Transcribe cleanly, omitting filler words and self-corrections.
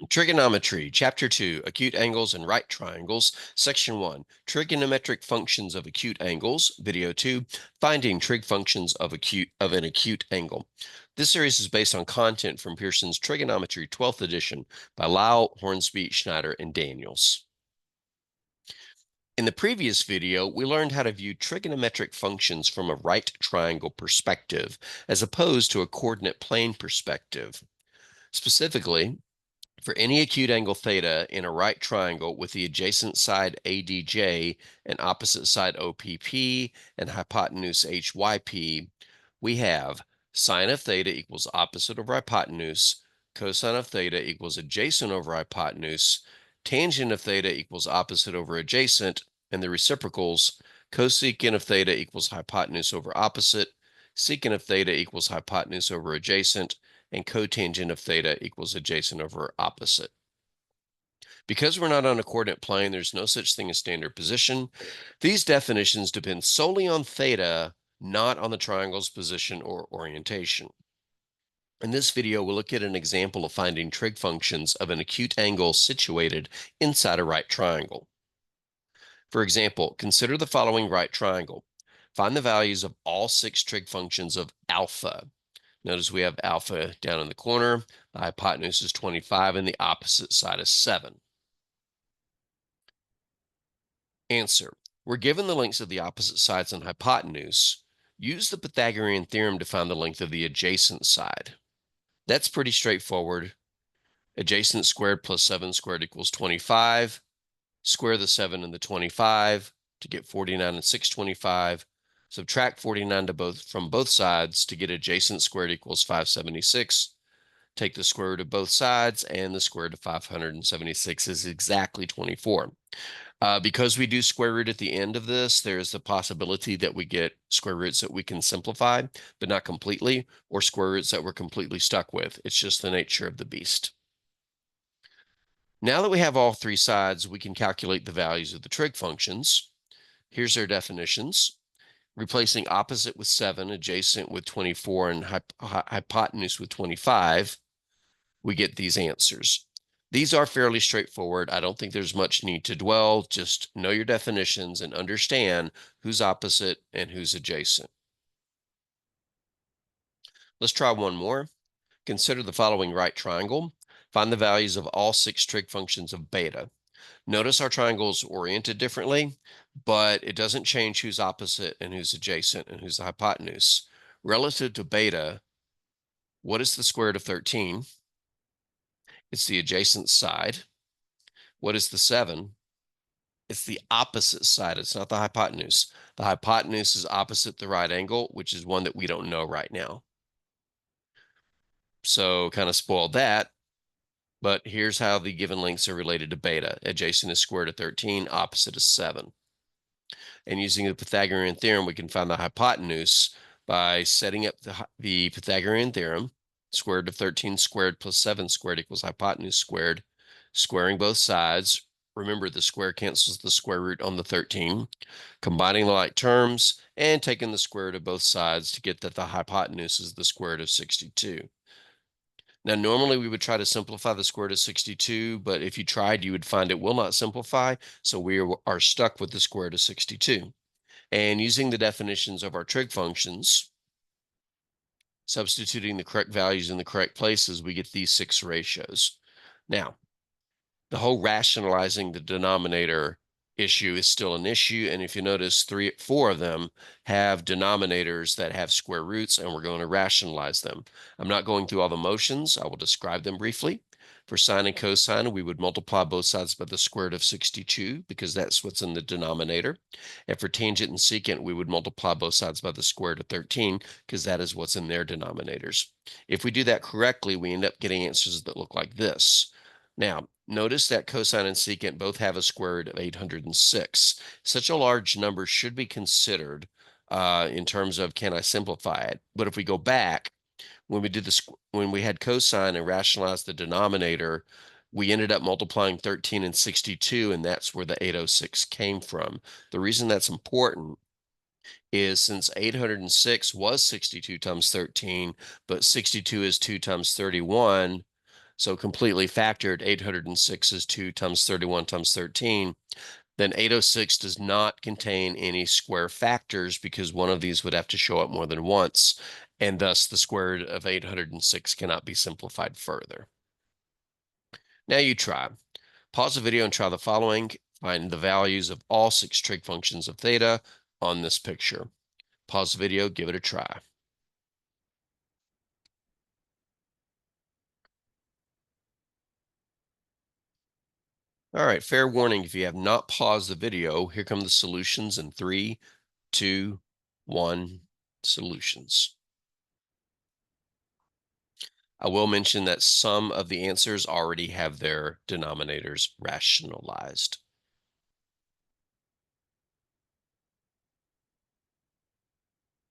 Trigonometry, Chapter 2, Acute Angles and Right Triangles, Section 1, Trigonometric Functions of Acute Angles, Video 2, Finding Trig Functions of an Acute Angle. This series is based on content from Pearson's Trigonometry 12th edition by Lial, Hornsby, Schneider, and Daniels. In the previous video, we learned how to view trigonometric functions from a right triangle perspective, as opposed to a coordinate plane perspective. Specifically, for any acute angle theta in a right triangle with the adjacent side ADJ and opposite side OPP and hypotenuse HYP, we have sine of theta equals opposite over hypotenuse, cosine of theta equals adjacent over hypotenuse, tangent of theta equals opposite over adjacent, and the reciprocals, cosecant of theta equals hypotenuse over opposite, secant of theta equals hypotenuse over adjacent, and cotangent of theta equals adjacent over opposite. Because we're not on a coordinate plane, there's no such thing as standard position. These definitions depend solely on theta, not on the triangle's position or orientation. In this video, we'll look at an example of finding trig functions of an acute angle situated inside a right triangle. For example, consider the following right triangle. Find the values of all 6 trig functions of alpha. Notice we have alpha down in the corner. The hypotenuse is 25 and the opposite side is 7. Answer. We're given the lengths of the opposite sides and hypotenuse. Use the Pythagorean theorem to find the length of the adjacent side. That's pretty straightforward. Adjacent squared plus 7 squared equals 25. Square the 7 and the 25 to get 49 and 625. Subtract 49 from both sides to get adjacent squared equals 576. Take the square root of both sides, and the square root of 576 is exactly 24. Because we do square root at the end of this, there's the possibility that we get square roots that we can simplify, but not completely, or square roots that we're completely stuck with. It's just the nature of the beast. Now that we have all 3 sides, we can calculate the values of the trig functions. Here's their definitions. Replacing opposite with 7, adjacent with 24, and hypotenuse with 25, we get these answers. These are fairly straightforward. I don't think there's much need to dwell. Just know your definitions and understand who's opposite and who's adjacent. Let's try one more. Consider the following right triangle. Find the values of all 6 trig functions of beta. Notice our triangle's oriented differently, but it doesn't change who's opposite and who's adjacent and who's the hypotenuse. Relative to beta, what is the square root of 13? It's the adjacent side. What is the 7? It's the opposite side. It's not the hypotenuse. The hypotenuse is opposite the right angle, which is one that we don't know right now. So kind of spoiled that. But here's how the given lengths are related to beta. Adjacent is square root of 13, opposite is 7. And using the Pythagorean theorem, we can find the hypotenuse by setting up the Pythagorean theorem. Square root of 13 squared plus 7 squared equals hypotenuse squared. Squaring both sides. Remember, the square cancels the square root on the 13. Combining the like terms and taking the square root of both sides to get that the hypotenuse is the square root of 62. Now, normally we would try to simplify the square root of 62, but if you tried, you would find it will not simplify, so we are stuck with the square root of 62. And using the definitions of our trig functions, substituting the correct values in the correct places, we get these 6 ratios. Now, the whole rationalizing the denominator issue is still an issue, and if you notice, 4 of them have denominators that have square roots, and we're going to rationalize them. I'm not going through all the motions. I will describe them briefly. For sine and cosine, we would multiply both sides by the square root of 62 because that's what's in the denominator. And for tangent and secant, we would multiply both sides by the square root of 13 because that is what's in their denominators. If we do that correctly, we end up getting answers that look like this. Now, notice that cosine and secant both have a square root of 806. Such a large number should be considered in terms of can I simplify it? But if we go back, when we did this, when we had cosine and rationalized the denominator, we ended up multiplying 13 and 62, and that's where the 806 came from. The reason that's important is since 806 was 62 times 13, but 62 is 2 times 31, So completely factored, 806 is 2 times 31 times 13. Then 806 does not contain any square factors because one of these would have to show up more than once, and thus the square root of 806 cannot be simplified further. Now you try. Pause the video and try the following. Find the values of all 6 trig functions of theta on this picture. Pause the video, give it a try. All right, fair warning, if you have not paused the video, here come the solutions in 3, 2, 1, solutions. I will mention that some of the answers already have their denominators rationalized.